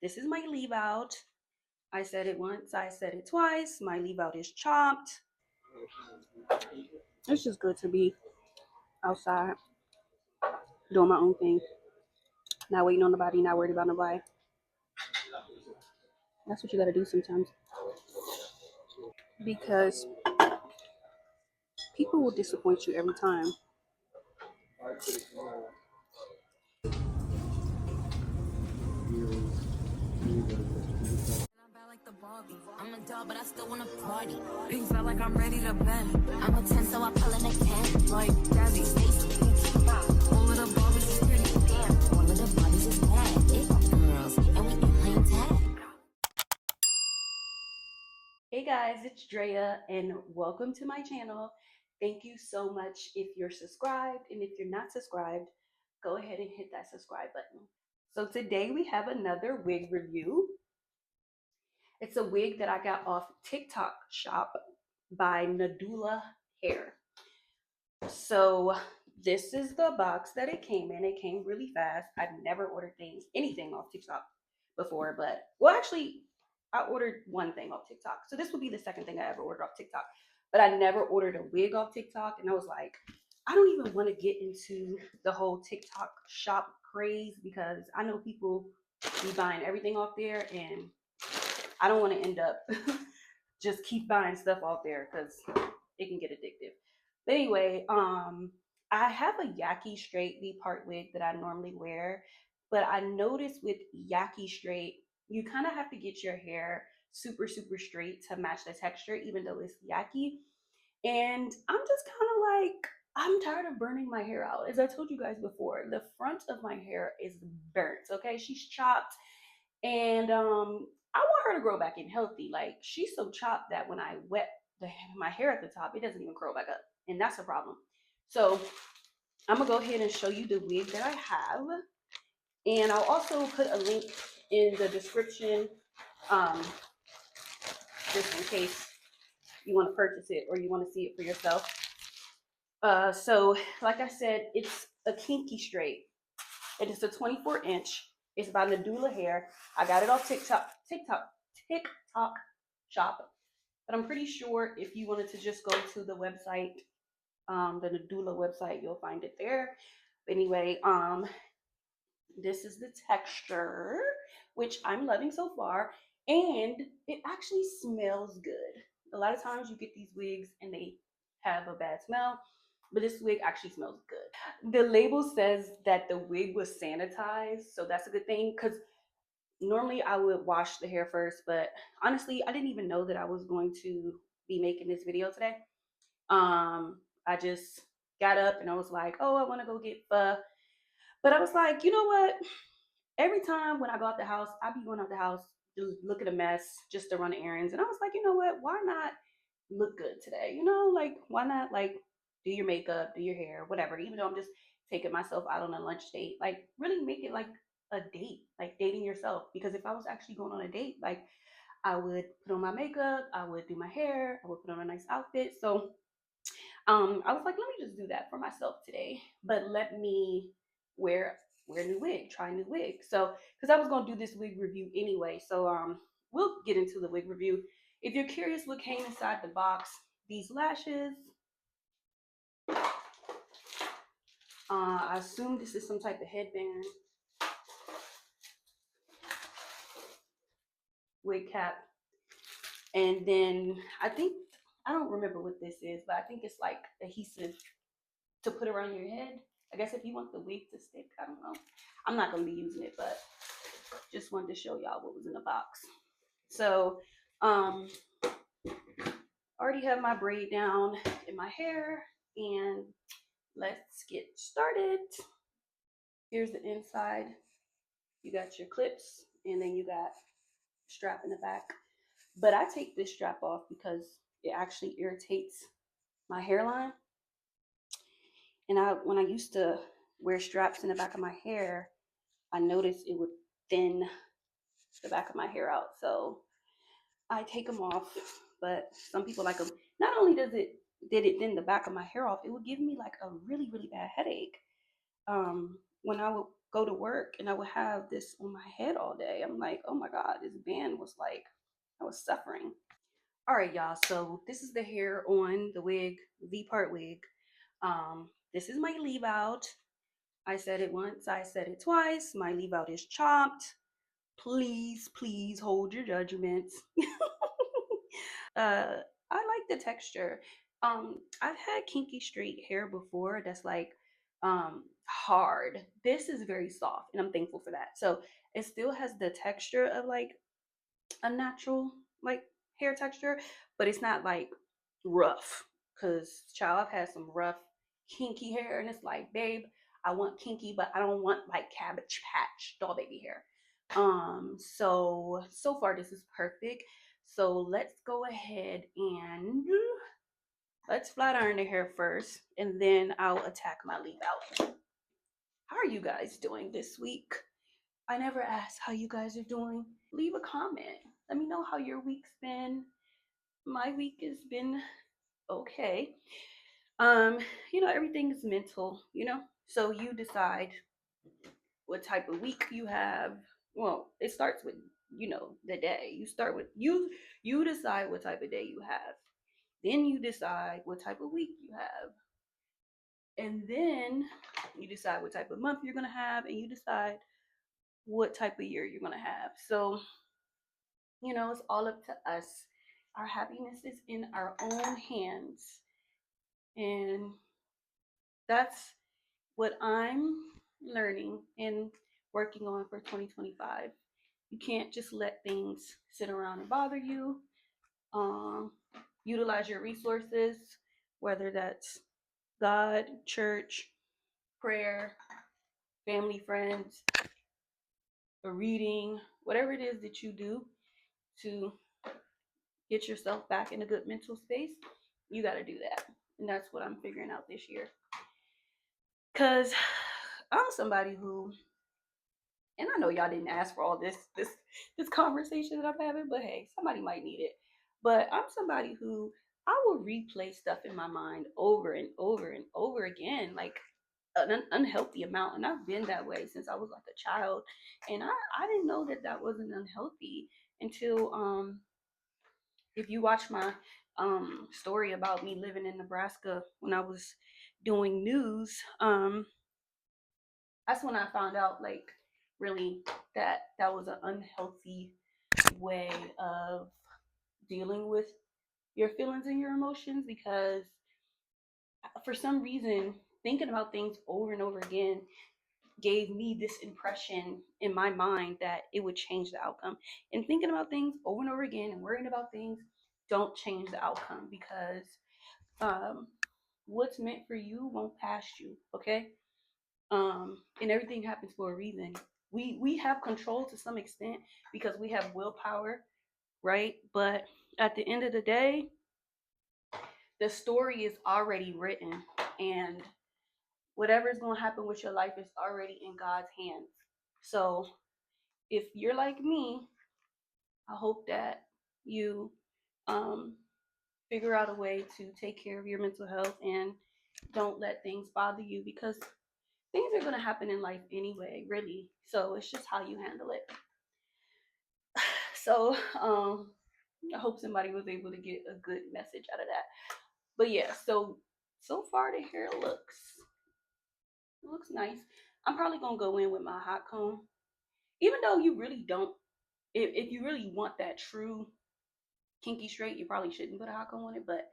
This is my leave out. I said it once, I said it twice. My leave out is chopped. It's just good to be outside doing my own thing, not waiting on nobody, not worried about nobody. That's what you gotta do sometimes, because people will disappoint you every time. I'm a dog, but I still wanna party. Pink felt like I'm ready to bend. I'm a 10, so I pull in a 10. Like Jazzy, Stacy, all of the Barbies is pretty. Damn, all of the Barbies is bad. It girls, and we ain't playing tag. Hey guys, it's Drea, and welcome to my channel. Thank you so much if you're subscribed, and if you're not subscribed, go ahead and hit that subscribe button. So today we have another wig review. It's a wig that I got off TikTok shop by Nadula Hair. So this is the box that it came in. It came really fast. I've never ordered anything off TikTok before, but well, actually, I ordered one thing off TikTok. So this will be the second thing I ever ordered off TikTok. But I never ordered a wig off TikTok, and I was like, I don't even want to get into the whole TikTok shop craze because I know people be buying everything off there, and I don't want to end up just keep buying stuff off there because it can get addictive. But anyway, I have a Yaki Straight V-part wig that I normally wear, but I noticed with Yaki Straight, you kind of have to get your hair super straight to match the texture, even though it's Yaki. And I'm just kind of like, I'm tired of burning my hair out. As I told you guys before, the front of my hair is burnt. Okay, she's chopped, and I want her to grow back in healthy. Like, she's so chopped that when I wet my hair at the top, it doesn't even curl back up, and that's a problem. So I'm gonna go ahead and show you the wig that I have, and I'll also put a link in the description, um, just in case you want to purchase it or you want to see it for yourself. So like I said, it's a Kinky Straight. It is a 24-inch. It's by Nadula Hair. I got it off TikTok shop. But I'm pretty sure if you wanted to just go to the website, the Nadula website, you'll find it there. But anyway, this is the texture, which I'm loving so far, and it actually smells good. A lot of times you get these wigs and they have a bad smell, but this wig actually smells good. The label says that the wig was sanitized, so that's a good thing, because normally I would wash the hair first, but honestly, I didn't even know that I was going to be making this video today. I just got up and I was like, oh, I want to go get pho. But I was like, you know what? Every time when I go out the house, I be going out the house to look at a mess just to run errands. And I was like, you know what? Why not look good today? You know, like, why not, like, do your makeup, do your hair, whatever, even though I'm just taking myself out on a lunch date. Like, really make it like a date, like dating yourself. Because if I was actually going on a date, like, I would put on my makeup, I would do my hair, I would put on a nice outfit. So I was like, let me just do that for myself today. But let me wear a new wig, try a new wig. So because I was gonna do this wig review anyway. So we'll get into the wig review. If you're curious what came inside the box, these lashes. I assume this is some type of headband, wig cap, and then I don't remember what this is, but I think it's like adhesive to put around your head. I guess if you want the wig to stick, I don't know. I'm not gonna be using it, but just wanted to show y'all what was in the box. So already have my braid down in my hair, and let's get started. Here's the inside. You got your clips, and then you got strap in the back. But I take this strap off because it actually irritates my hairline. And when I used to wear straps in the back of my hair, I noticed it would thin the back of my hair out. So I take them off, but some people like them. Not only did it thin the back of my hair off, it would give me like a really bad headache when I would go to work and I would have this on my head all day. I'm like, oh my God, this band was like, I was suffering. All right, y'all. So this is the hair on the wig, V part wig. This is my leave out. I said it once, I said it twice. My leave out is chopped. Please, please hold your judgments. I like the texture. I've had kinky straight hair before that's like hard. This is very soft, and I'm thankful for that. So it still has the texture of like a natural like hair texture, but it's not like rough. Cause child, I've had some rough kinky hair, and it's like, babe, I want kinky, but I don't want like cabbage patch doll baby hair. So far this is perfect. So let's go ahead and let's flat iron the hair first, and then I'll attack my leave out. How are you guys doing this week? I never asked how you guys are doing. Leave a comment. Let me know how your week's been. My week has been okay. Um, everything is mental. So you decide what type of week you have. Well, it starts with the day. You start with you decide what type of day you have. Then you decide what type of week you have. And then you decide what type of month you're gonna have, and you decide what type of year you're gonna have. So it's all up to us. Our happiness is in our own hands. And that's what I'm learning and working on for 2025. You can't just let things sit around and bother you. Um, Utilize your resources, whether that's God, church, prayer, family, friends, a reading, whatever it is that you do to get yourself back in a good mental space. You got to do that. And that's what I'm figuring out this year. Because I'm somebody who, and I know y'all didn't ask for all this conversation that I'm having, but hey, somebody might need it. But I'm somebody who I will replay stuff in my mind over and over and over again, like an unhealthy amount. And I've been that way since I was like a child, and I didn't know that that wasn't unhealthy until if you watch my story about me living in Nebraska when I was doing news, that's when I found out like really that that was an unhealthy way of dealing with your feelings and your emotions, because for some reason thinking about things over and over again gave me this impression in my mind that it would change the outcome. And thinking about things over and over again and worrying about things don't change the outcome, because um, what's meant for you won't pass you. Okay. And everything happens for a reason. We have control to some extent because we have willpower, right? But at the end of the day, the story is already written, and whatever is going to happen with your life is already in God's hands. So if you're like me, I hope that you um, figure out a way to take care of your mental health and don't let things bother you, because things are going to happen in life anyway, really. So it's just how you handle it. So I hope somebody was able to get a good message out of that. But yeah, so far the hair looks nice. I'm probably gonna go in with my hot comb, even though you really don't. If you really want that true kinky straight, you probably shouldn't put a hot comb on it. But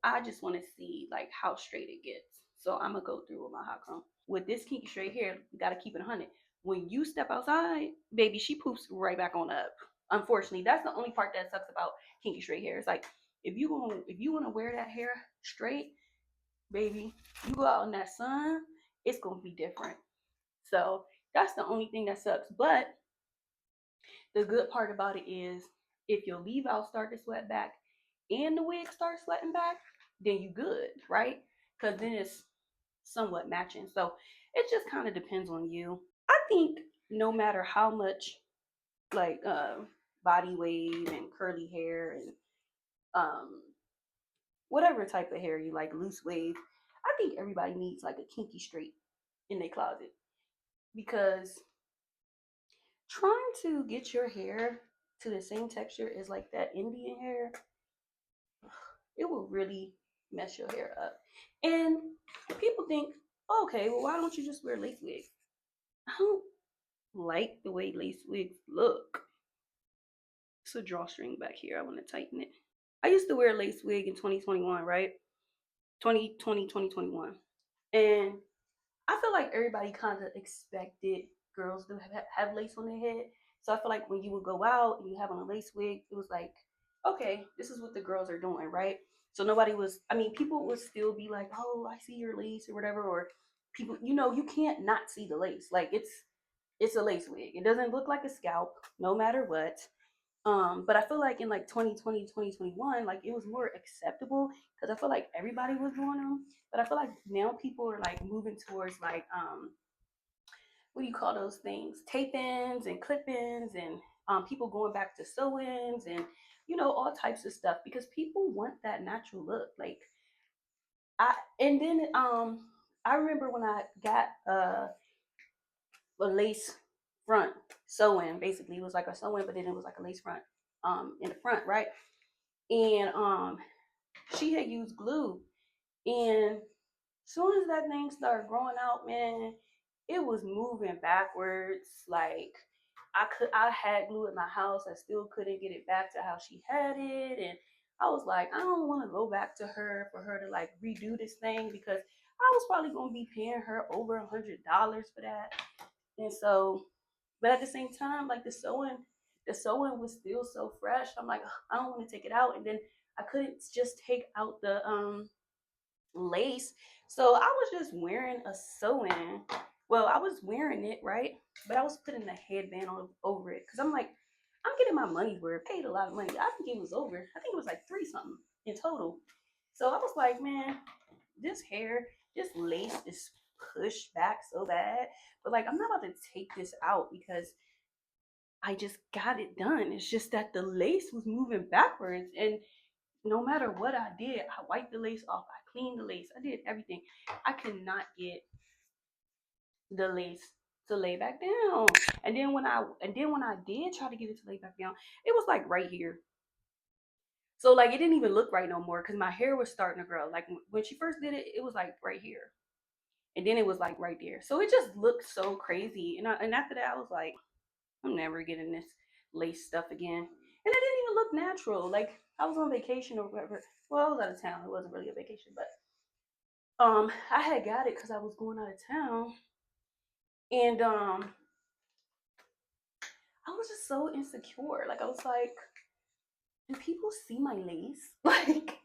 I just want to see like how straight it gets. So I'm gonna go through with my hot comb. With this kinky straight hair, you gotta keep it 100. When you step outside, baby, she poops right back on up. Unfortunately, that's the only part that sucks about kinky straight hair. It's like if you wanna wear that hair straight, baby, you go out in that sun, it's gonna be different. So that's the only thing that sucks. But the good part about it is if your leave out start to sweat back and the wig starts sweating back, then you good, right? Because then it's somewhat matching. So it just kind of depends on you. I think no matter how much like body wave and curly hair and um whatever type of hair you like, loose wave, I think everybody needs like a kinky straight in their closet. because trying to get your hair to the same texture as like that Indian hair, it will really mess your hair up. And people think, okay, well, why don't you just wear lace wigs? I don't like the way lace wigs look. It's a drawstring back here. I want to tighten it. I used to wear a lace wig in 2021, right? 2020, 2021. And I feel like everybody kind of expected girls to have lace on their head. So I feel like when you would go out and you have on a lace wig, it was like, okay, this is what the girls are doing, right? So nobody was, I mean, people would still be like, oh, I see your lace or whatever. Or people, you can't not see the lace. Like it's a lace wig. It doesn't look like a scalp, no matter what. But I feel like in like 2020, 2021, like it was more acceptable because I feel like everybody was doing them. But I feel like now people are like moving towards like what do you call those things? Tape ins and clip ins and people going back to sew ins and all types of stuff because people want that natural look. Like I and then I remember when I got a lace front sew in. Basically, it was like a sew in, but then it was like a lace front in the front, right? And she had used glue, and as soon as that thing started growing out, man, it was moving backwards. Like I had glue at my house. I still couldn't get it back to how she had it, and I was like, I don't want to go back to her for her to like redo this thing because I was probably gonna be paying her over $100 for that. And so, but at the same time, like the sewing was still so fresh. I'm like, I don't want to take it out, and then I couldn't just take out the lace. So I was just wearing a sew-in. Well, I was wearing it, right? But I was putting a headband on over it because I'm like, I'm getting my money's worth. Paid a lot of money. I think it was over. I think it was like three something in total. So I was like, man, this lace is pushed back so bad. But like, I'm not about to take this out because I just got it done. It's just that the lace was moving backwards, and no matter what I did, I wiped the lace off, I cleaned the lace, I did everything. I could not get the lace to lay back down. And then when I did try to get it to lay back down, it was like right here. So like it didn't even look right no more because my hair was starting to grow. Like when she first did it, it was like right here. And then it was like right there. So it just looked so crazy. And after that I was like, I'm never getting this lace stuff again. And it didn't even look natural. Like I was on vacation or whatever. Well, I was out of town. It wasn't really a vacation, but I had got it because I was going out of town, and I was just so insecure. Like I was like, do people see my lace? Like,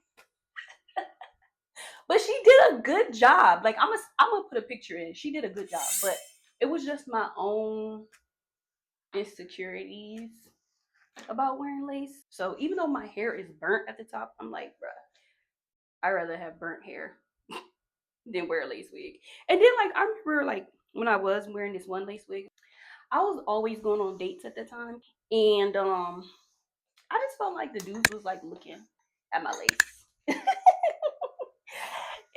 but she did a good job. Like I'm gonna put a picture in. She did a good job, but it was just my own insecurities about wearing lace. So even though my hair is burnt at the top, I'm like, bruh, I'd rather have burnt hair than wear a lace wig. And then like I remember like when I was wearing this one lace wig, I was always going on dates at the time, and I just felt like the dudes was like looking at my lace.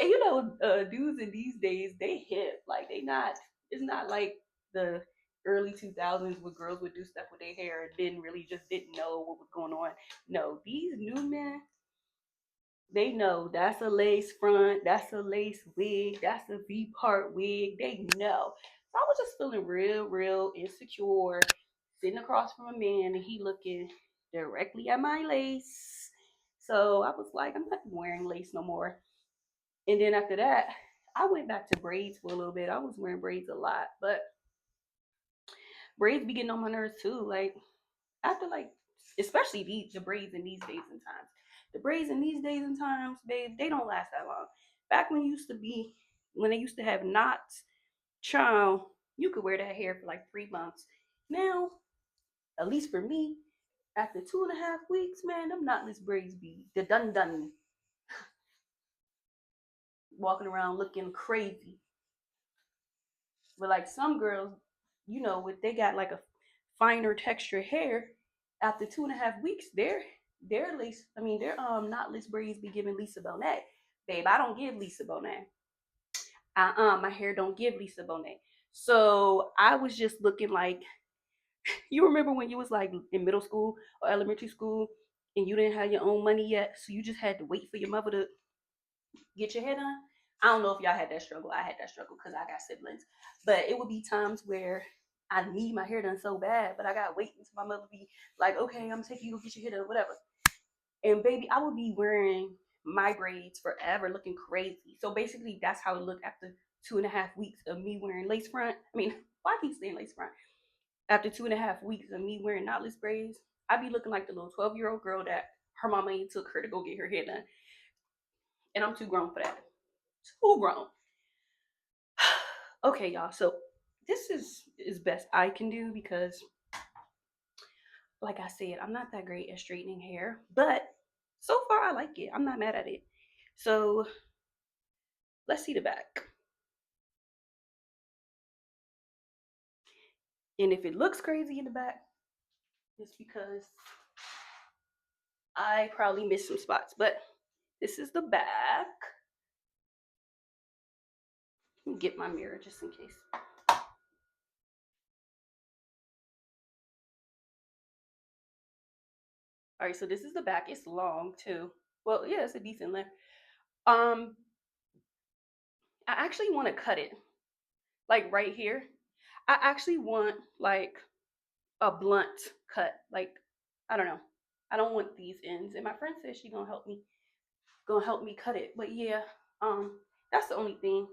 And dudes in these days they hip, like they not. It's not like the early 2000s where girls would do stuff with their hair and didn't know what was going on. No, these new men, they know that's a lace front, that's a lace wig, that's a V part wig. They know. So I was just feeling real, real insecure, sitting across from a man and he looking directly at my lace. So I was like, I'm not wearing lace no more. And then after that, I went back to braids for a little bit. I was wearing braids a lot, but braids be getting on my nerves too. Like after like, especially the braids in these days and times. The braids in these days and times, babe, they don't last that long. Back when they used to have knots, child, you could wear that hair for like 3 months. Now, at least for me, after 2.5 weeks, man, them knotless braids be the done walking around looking crazy. But like some girls, with they got like a finer texture hair, after 2.5 weeks, their knotless braids be giving Lisa Bonet. Babe, I don't give Lisa Bonet. My hair don't give Lisa Bonet. So I was just looking like, you remember when you was like in middle school or elementary school and you didn't have your own money yet, so you just had to wait for your mother to get your hair done. I don't know if y'all had that struggle. I had that struggle because I got siblings. But it would be times where I need my hair done so bad, but I gotta wait until my mother be like, okay, I'm taking you to get your hair done, whatever. And baby, I would be wearing my braids forever, looking crazy. So basically, that's how it looked after 2.5 weeks of me wearing lace front. I mean, why I keep saying lace front? After 2.5 weeks of me wearing knotless braids, I'd be looking like the little 12-year-old girl that her mama ain't took her to go get her hair done. And I'm too grown for that. Too grown. Okay, y'all. So this is best I can do because, like I said, I'm not that great at straightening hair, but so far I like it. I'm not mad at it. So let's see the back. And if it looks crazy in the back, it's because I probably missed some spots. But this is the back. Let me get my mirror just in case. All right, so this is the back. It's long too. Well, yeah, it's a decent length. I actually want to cut it like right here. I actually want like a blunt cut. Like, I don't know. I don't want these ends. And my friend says she gonna help me cut it. But yeah, that's the only thing.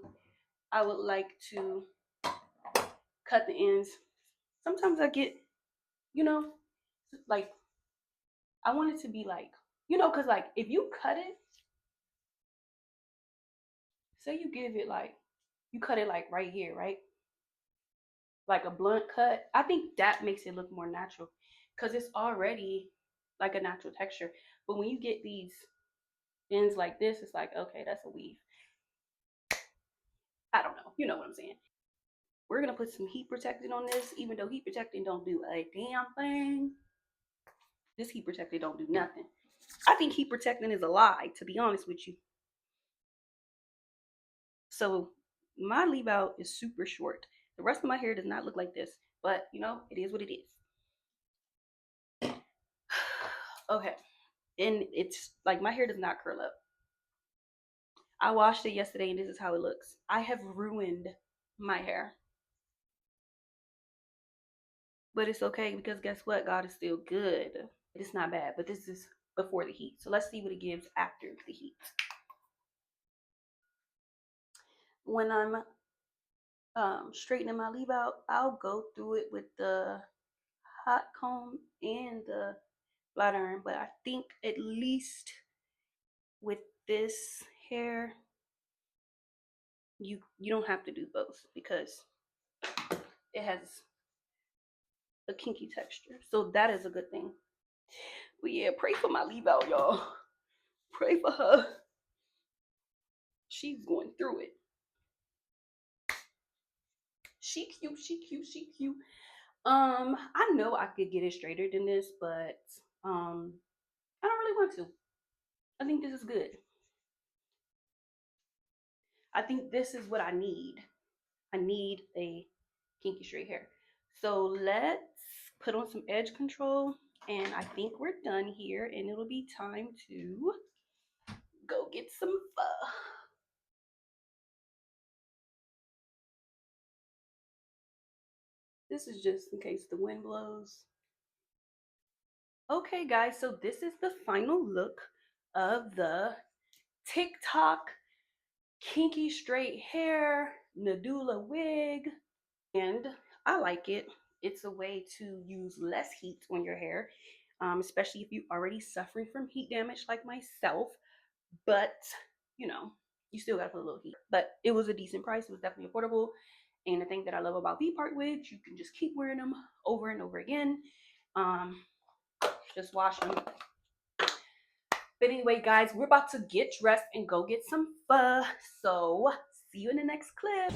I would like to cut the ends. Sometimes I get, you know, like I want it to be like, cause like if you cut it, say you give it like you cut it like right here, right? Like a blunt cut. I think that makes it look more natural because it's already like a natural texture. But when you get these ends like this, it's like, okay, that's a weave. I don't know. You know what I'm saying? We're gonna put some heat protectant on this, even though heat protectant don't do a damn thing. This heat protectant don't do nothing. I think heat protectant is a lie, to be honest with you. So my leave out is super short. The rest of my hair does not look like this, but it is what it is. Okay, and it's like my hair does not curl up. I washed it yesterday and this is how it looks. I have ruined my hair. But it's okay because guess what? God is still good. It's not bad, but this is before the heat. So let's see what it gives after the heat. When I'm straightening my leave out, I'll go through it with the hot comb and the flat iron, but I think at least with this hair, you don't have to do both because it has a kinky texture. So that is a good thing. But yeah, pray for my leave out, y'all. Pray for her. She's going through it. She cute, she cute, she cute. I know I could get it straighter than this, but I don't really want to. I think this is good. I think this is what I need. I need a kinky straight hair. So let's put on some edge control, and I think we're done here, and it'll be time to go get some pho. This is just in case the wind blows. Okay, guys, so this is the final look of the TikTok kinky straight hair Nadula wig, and I like it. It's a way to use less heat on your hair, especially if you're already suffering from heat damage like myself. But you still gotta put a little heat. But it was a decent price. It was definitely affordable. And the thing that I love about V-part wigs, you can just keep wearing them over and over again. Just wash them. But anyway, guys, we're about to get dressed and go get some pho. So see you in the next clip.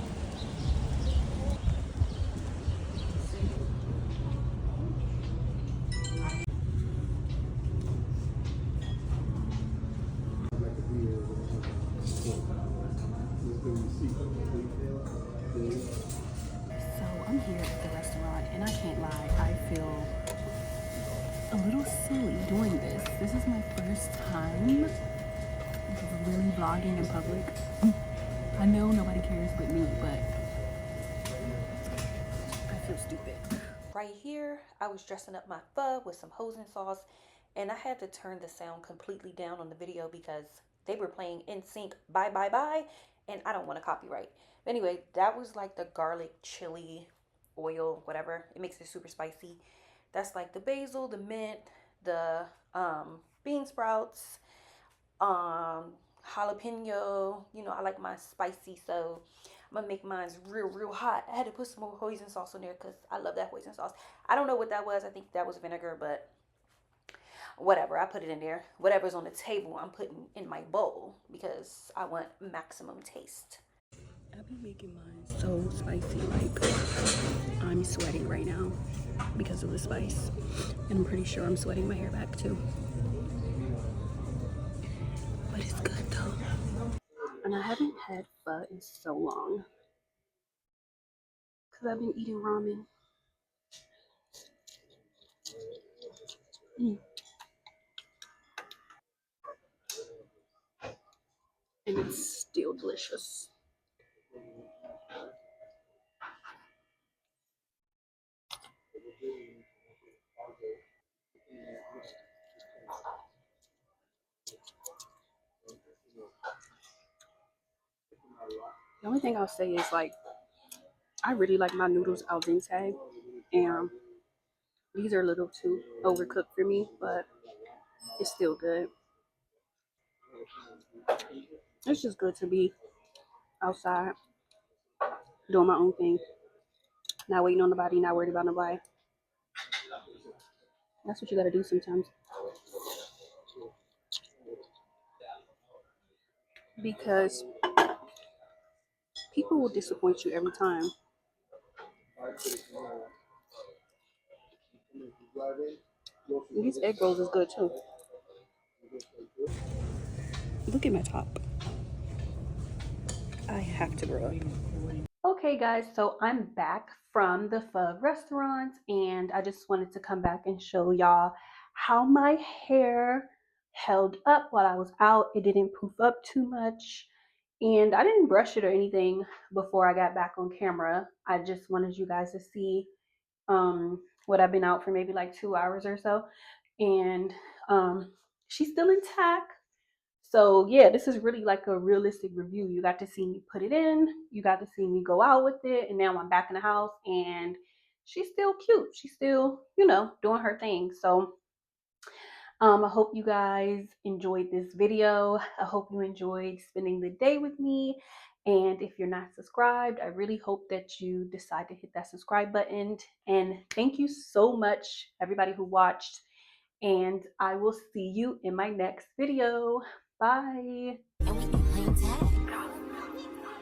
a little silly doing this. This is my first time really vlogging in public. I know nobody cares but me, but I feel stupid. Right here, I was dressing up my pho with some hoisin sauce, and I had to turn the sound completely down on the video because they were playing in sync bye bye bye, and I don't want to copyright. But anyway, that was like the garlic chili oil, whatever. It makes it super spicy. That's like the basil, the mint, the bean sprouts, jalapeno. You know, I like my spicy, so I'm gonna make mine real hot. I had to put some more hoisin sauce on there because I love that hoisin sauce. I don't know what that was. I think that was vinegar, but whatever. I put it in there. Whatever's on the table, I'm putting in my bowl because I want maximum taste. I've been making mine so spicy, like I'm sweating right now because of the spice, and I'm pretty sure I'm sweating my hair back too. But it's good though. And I haven't had pho in so long because I've been eating ramen. Mm. And it's still delicious. The only thing I'll say is like I really like my noodles al dente, and these are a little too overcooked for me, but it's still good. It's just good to be outside doing my own thing, not waiting on nobody, not worried about nobody. That's what you gotta do sometimes. Because people will disappoint you every time. And these egg rolls is good too. Look at my top. I have to grow up. Okay, guys, so I'm back from the pho restaurant, and I just wanted to come back and show y'all how my hair held up while I was out. It didn't poof up too much, and I didn't brush it or anything before I got back on camera. I just wanted you guys to see what I've been out for, maybe like 2 hours or so, and she's still intact. So yeah, this is really like a realistic review. You got to see me put it in, you got to see me go out with it, and now I'm back in the house and she's still cute. She's still, you know, doing her thing. So I hope you guys enjoyed this video. I hope you enjoyed spending the day with me. And if you're not subscribed, I really hope that you decide to hit that subscribe button. And thank you so much, everybody who watched. And I will see you in my next video. Bye.